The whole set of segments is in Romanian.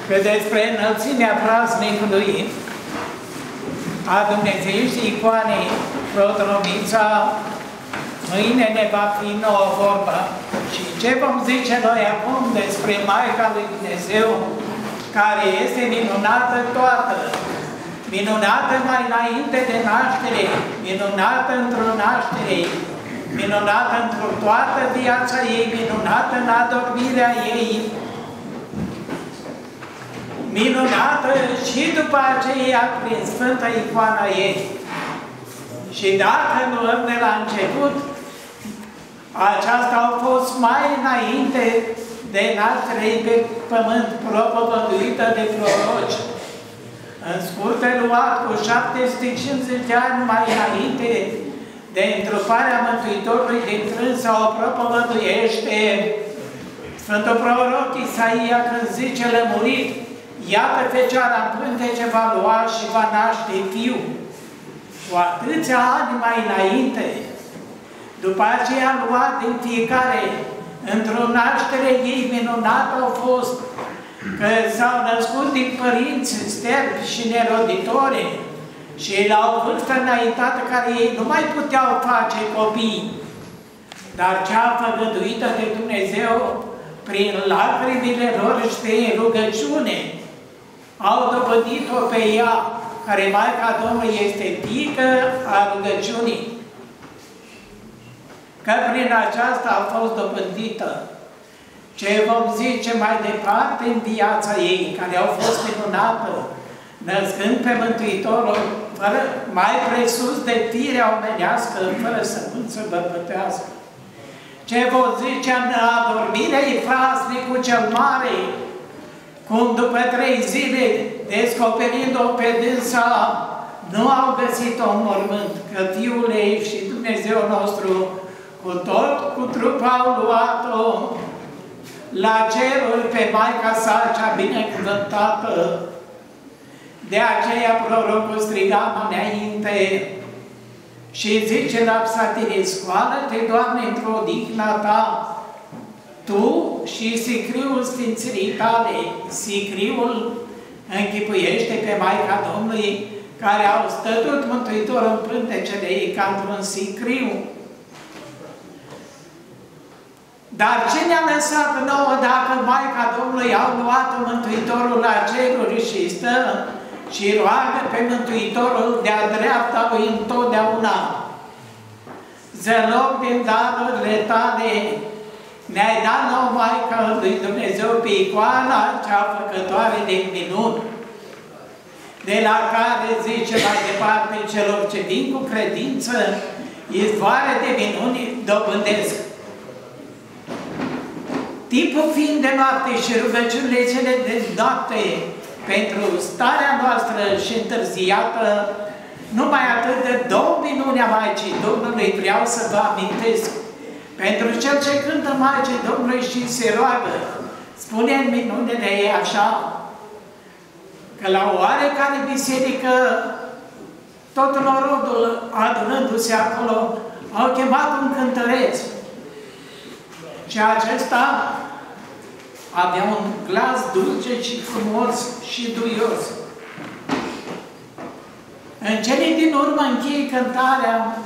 că despre înălțimea praznicului a Dumnezeiștii icoanei Protromița, mâine ne va fi nouă vorbă. Și ce vom zice noi acum despre Maica lui Dumnezeu, care este minunată toată, minunată mai înainte de naștere, minunată într-o naștere, minunată într-o toată viața ei, minunată în adormirea ei, minunată și după aceea prin Sfânta Icoana ei. Și dacă luăm de la început, aceasta a fost mai înainte de naștere pe pământ, propovăduită de proroci. În scurte luat cu 750 de ani mai înainte de întruparea Mântuitorului din trânsa o propovăduiește Sfântul Proroc Isaia când zice lămurit: iată Fecioara în pântece va lua și va naște fiu. Cu atâția ani mai înainte, după aceea a luat din fiecare, într-o naștere ei minunată au fost, că s-au născut din părinți sterbi și neroditori și la o vârstă înaintată care ei nu mai puteau face copii, dar cea făgăduită de Dumnezeu prin lacrimile lor și prin rugăciune au dovedit-o pe ea, care Maica Domnului este pică a rugăciunii, că prin aceasta a fost dobândită. Ce vom zice mai departe în viața ei, care au fost minunată, născând pe Mântuitorul, fără, mai presus de firea omenească, fără sămânță bărbătească. Ce vom zice în adormirea Ifrasnicul cel Mare, cum după 3 zile, descoperind-o pe dânsa, nu au găsit-o în mormânt, că Fiul ei și Dumnezeu nostru, cu tot cu trup au luat-o la ceruri pe Maica sa cea binecuvântată. De aceea prorocul striga înainte și zice la psalterie: scoală-te, Doamne, într-o odihna ta, Tu și sicriul sfințirii tale. Sicriul închipuiește pe Maica Domnului, care au stătut Mântuitor în pântecele ei ca într-un sicriu. Dar ce ne-a lăsat nouă dacă Maica Domnului au luat Mântuitorul la ceruri și stă și roagă pe Mântuitorul de-a dreapta lui întotdeauna? Zăloc din darurile tale, ne-ai dat nouă Maica lui Dumnezeu pe icoana cea făcătoare de minuni, de la care zice mai departe celor ce vin cu credință, izvoare de minuni dobândesc. Timpul fiind de noapte și rugăciunile cele de noapte pentru starea noastră și întârziată, numai atât de 2 minuni a Maicii Domnului vreau să vă amintesc. Pentru cel ce cântă Maicii Domnului și se roagă, spune în minunile ei așa, că la oarecare biserică, tot norodul adunându-se acolo, au chemat un cântăreț. Și acesta avea un glas dulce și frumos și duios. În cele din urmă încheie cântarea,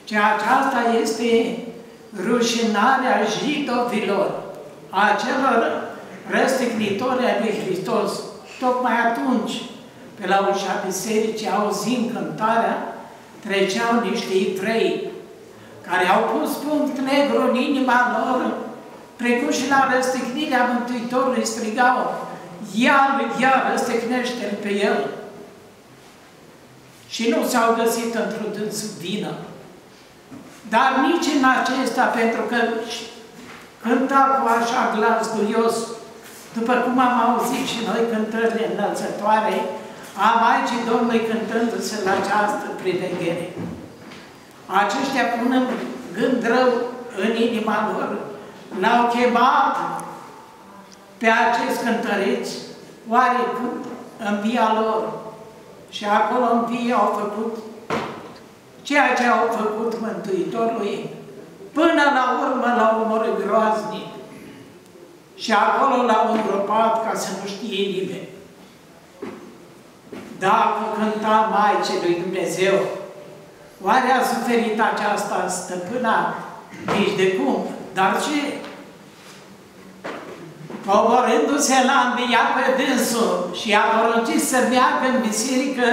că aceasta este rușinarea jidovilor, a celor răstignitori ai lui Hristos. Tocmai atunci, pe la ușa bisericii, auzind cântarea, treceau niște evrei care au pus punct negru în inima lor, precum și la răstignirea Mântuitorului strigau: ia răstignește-l pe el! Și nu s-au găsit într-o dâns vină. Dar nici în acesta, pentru că cânta cu așa glas duios, după cum am auzit și noi cântările înălțătoare a Maicii Domnului cântându-se la această priveghere. Aceștia pun în gând rău în inima lor, l-au chemat pe acest cântăreț oarecum în via lor. Și acolo în vie au făcut ceea ce au făcut Mântuitorului, până la urmă l-au omorât groaznic. Și acolo l-au îngropat pat ca să nu știe nimeni. Dacă cânta Maicii lui Dumnezeu, oare a suferit aceasta stăpâna? Nici de cum. Dar ce? Coborându-se la învia pe dânsul și a poruncit să meargă în biserică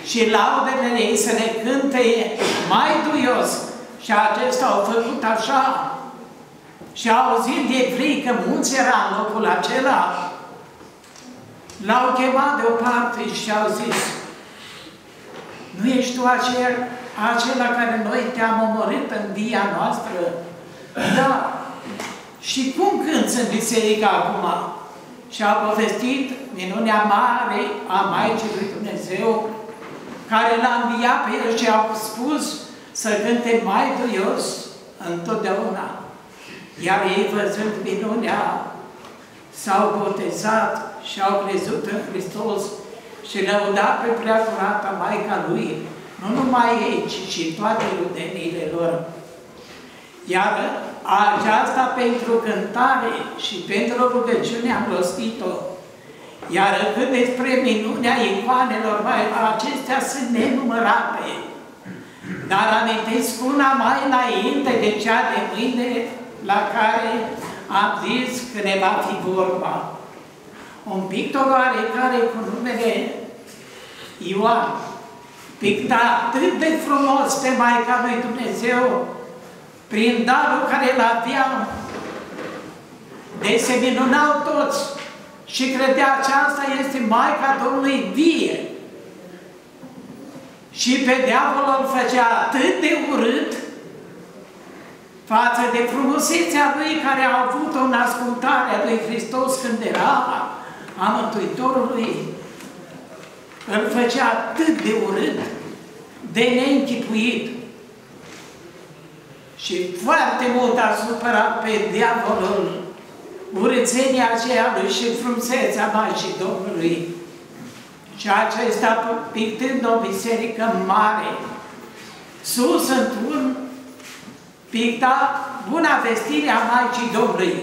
și laudele ei să le cânte mai duios. Și acestea au făcut așa. Și au auzit de evrei că mulți era în locul acela. L-au chemat deoparte și au zis: nu ești tu acela care noi te-am omorât în via noastră? Da. Și cum cânți în biserică acum? Și a povestit minunea mare a Maicii lui Dumnezeu, care l-a înviat pe el și a spus să cânte mai duios întotdeauna. Iar ei, văzând minunea, s-au botezat și au crezut în Hristos și lăudat pe Preacurata Maica Lui, nu numai ei, ci și toate rudeniile lor. Iar aceasta pentru cântare și pentru rugăciune am rostit-o. Iar cât despre minunea icoanelor, acestea sunt nenumărate. Dar amintesc una mai înainte de cea de mâine, la care am zis că ne va fi vorba. Un pictor oarecare cu numele Ioan picta atât de frumos pe Maica lui Dumnezeu, prin darul care îl avea, de se minunau toți și credea aceasta este Maica Domnului vie. Și pe diavol îl făcea atât de urât față de frumusețea lui care a avut-o în ascultarea lui Hristos când era a Mântuitorului. Îl făcea atât de urât, de neînchipuit. Și foarte mult a supărat pe diavolul urățenia aceea lui și frumusețea Maicii Domnului. Și acesta, pictând o biserică mare, sus într-un, picta buna vestire a Maicii Domnului.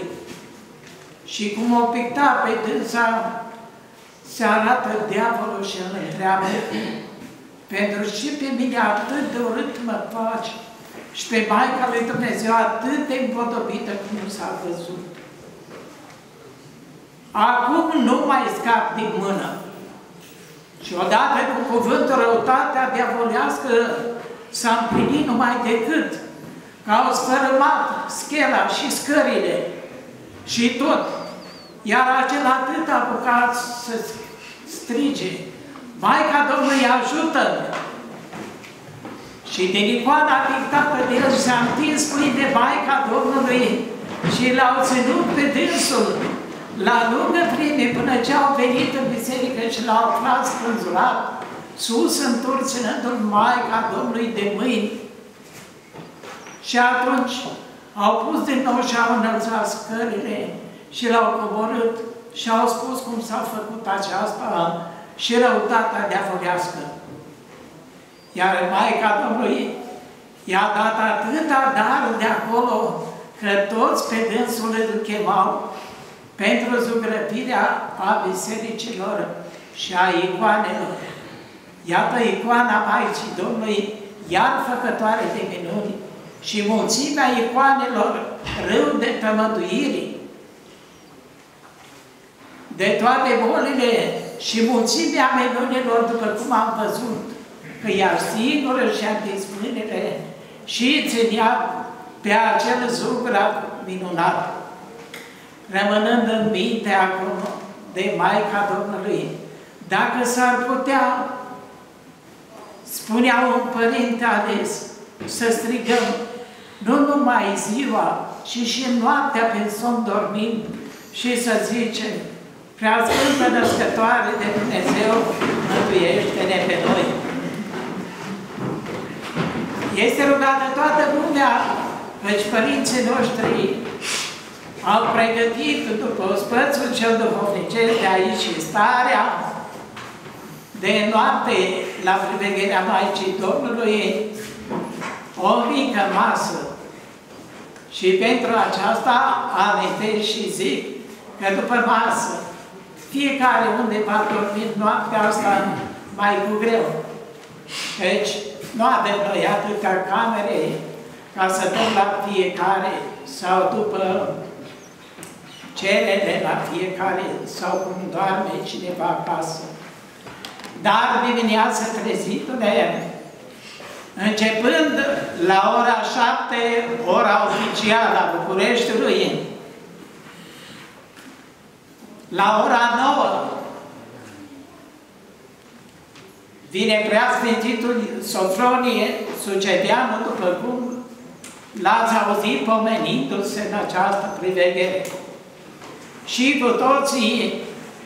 Și cum o picta pe dânsa, se arată diavolul și îl întreabă: pentru ce pe mine atât de urât mă faci și pe Maica lui Dumnezeu atât de împodobită cum nu s-a văzut? Acum nu mai scap din mână. Și odată cu cuvântul, răutatea diavolească s-a împlinit numai decât că au sfărâmat schela și scările și tot. Iar acela atât a apucat să strige: Maica Domnului, ajută-mi! Și din icoana pictată de el s-a întins pâine Maica Domnului și l-au ținut pe dânsul la lungă vreme, până ce au venit în biserică și l-au aflat spânzurat, sus întors, ținându-l Maica Domnului de mâini. Și atunci au pus din nou și au înălțat scările și l-au coborât și au spus cum s-a făcut aceasta și răutatea diavolească. Iar Maica Domnului i-a dat atâta dar de acolo, că toți pe dânsul îl chemau pentru zugrăvirea a bisericilor și a icoanelor. Iată icoana Maicii Domnului, iar făcătoare de minuni, și mulțimea icoanelor râu de tămăduirii, de toate bolile și mulțimea minunilor, după cum am văzut, că ea singură și-a dispânele și ținea pe acel zugrav minunat. Rămânând în minte acum de Maica Domnului, dacă s-ar putea, spunea un părinte ales, să strigăm nu numai ziua, ci și noaptea pe somn dormind și să zicem: Preasfântă Născătoare de Dumnezeu, mântuiește-ne pe noi! Este rugată toată lumea, căci părinții noștri au pregătit după ospățul cel duhovnicesc de aici și starea de noapte la privegherea Maicii Domnului, o mică masă. Și pentru aceasta amintesc și zic că după masă, fiecare undeva a dormit noaptea asta mai cu greu. Deci, nu avem noi atâtea camere ca să dăm la fiecare sau după cerere la fiecare sau cum doarme cineva acasă. Dar dimineața trezită-ne, începând la ora 7, ora oficială a Bucureștiului, la ora 9, vine Preasfințitul Sofronie Suceveanu, după cum l-ați auzit pomenindu-se în această priveghere. Și cu toții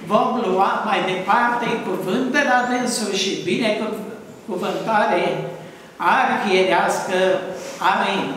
vom lua mai departe cuvânt de la dânsul și binecuvântare arhierească. Amin.